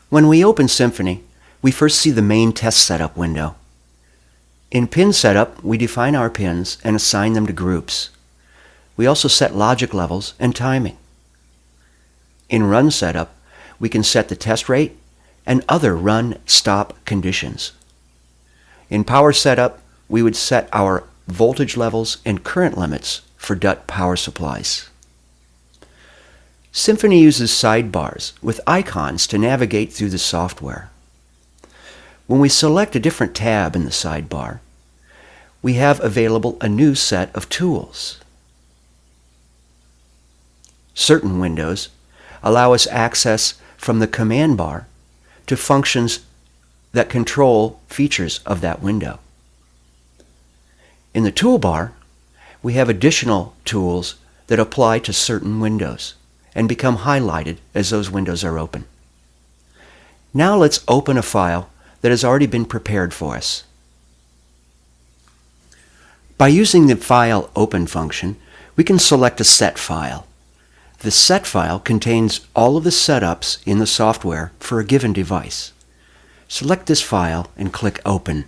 When we open Symphony, we first see the main test setup window. In pin setup, we define our pins and assign them to groups. We also set logic levels and timing. In run setup, we can set the test rate and other run-stop conditions. In power setup, we would set our voltage levels and current limits for DUT power supplies. Symphony uses sidebars with icons to navigate through the software. When we select a different tab in the sidebar, we have available a new set of tools. Certain windows allow us access from the command bar to functions that control features of that window. In the toolbar, we have additional tools that apply to certain windows and become highlighted as those windows are open. Now let's open a file that has already been prepared for us. By using the File Open function, we can select a set file. The set file contains all of the setups in the software for a given device. Select this file and click Open.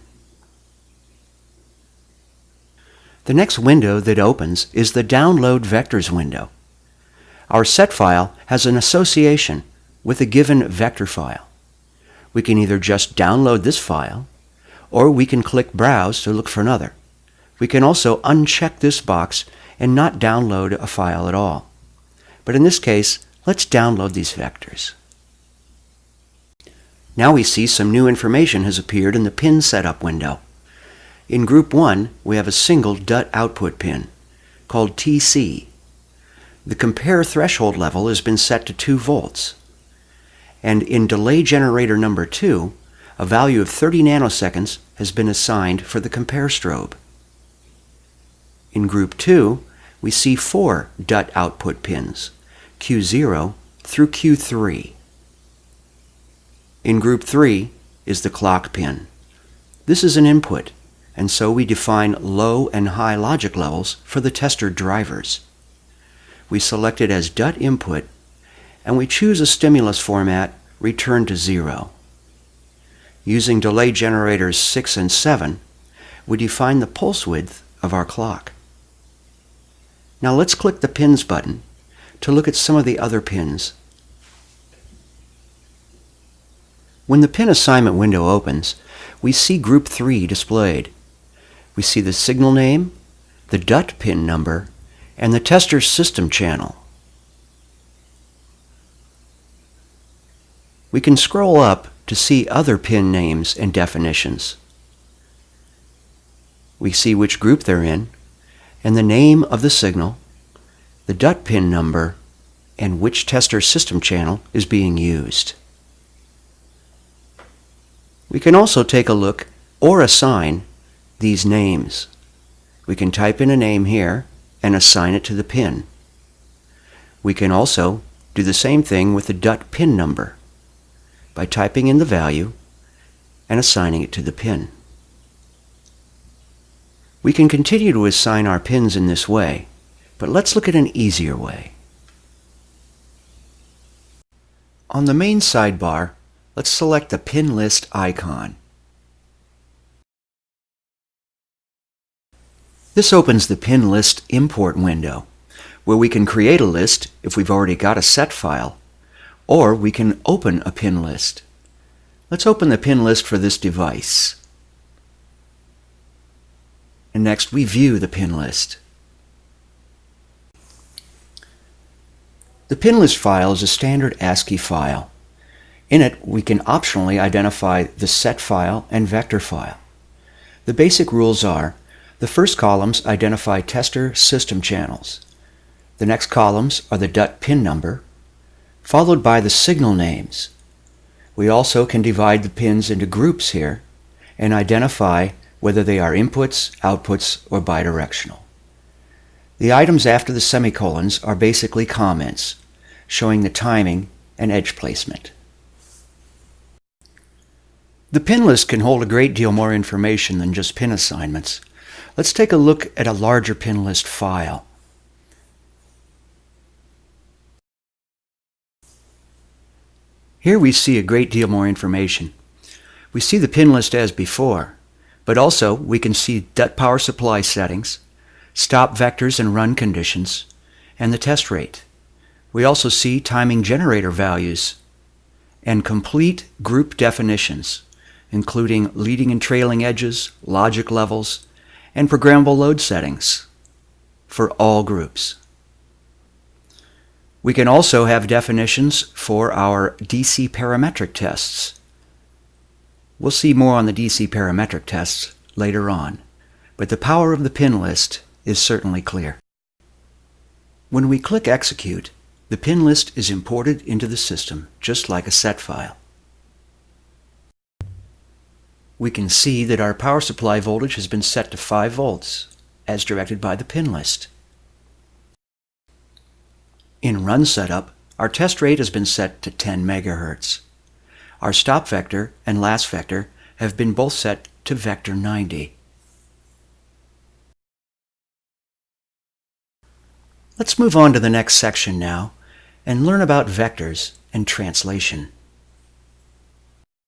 The next window that opens is the Download Vectors window. Our set file has an association with a given vector file. We can either just download this file, or we can click Browse to look for another. We can also uncheck this box and not download a file at all. But in this case, let's download these vectors. Now we see some new information has appeared in the pin setup window. In Group 1, we have a single DUT output pin, called TC. The compare threshold level has been set to 2 volts. And in delay generator number 2, a value of 30 nanoseconds has been assigned for the compare strobe. In Group 2, we see 4 DUT output pins, Q0 through Q3. In Group 3 is the clock pin. This is an input, and so we define low and high logic levels for the tester drivers. We select it as DUT input, and we choose a stimulus format, return to 0. Using delay generators 6 and 7, we define the pulse width of our clock. Now let's click the Pins button to look at some of the other pins. When the pin assignment window opens, we see Group 3 displayed. We see the signal name, the DUT pin number, and the tester system channel. We can scroll up to see other pin names and definitions. We see which group they're in, and the name of the signal, the DUT pin number, and which tester system channel is being used. We can also take a look or assign these names. We can type in a name here and assign it to the pin. We can also do the same thing with the DUT pin number by typing in the value and assigning it to the pin. We can continue to assign our pins in this way, but let's look at an easier way. On the main sidebar, let's select the pin list icon. This opens the pin list import window, where we can create a list if we've already got a set file, or we can open a pin list. Let's open the pin list for this device. And next we view the pin list. The pin list file is a standard ASCII file. In it, we can optionally identify the set file and vector file. The basic rules are: the first columns identify tester system channels. The next columns are the DUT pin number, followed by the signal names. We also can divide the pins into groups here and identify whether they are inputs, outputs, or bidirectional. The items after the semicolons are basically comments, showing the timing and edge placement. The pin list can hold a great deal more information than just pin assignments. Let's take a look at a larger pin list file. Here we see a great deal more information. We see the pin list as before, but also we can see power supply settings, stop vectors and run conditions, and the test rate. We also see timing generator values and complete group definitions, including leading and trailing edges, logic levels, and programmable load settings for all groups. We can also have definitions for our DC parametric tests. We'll see more on the DC parametric tests later on, but the power of the pin list is certainly clear. When we click Execute, the pin list is imported into the system just like a set file. We can see that our power supply voltage has been set to 5 volts, as directed by the pin list. In Run Setup, our test rate has been set to 10 MHz. Our stop vector and last vector have been both set to vector 90. Let's move on to the next section now and learn about vectors and translation.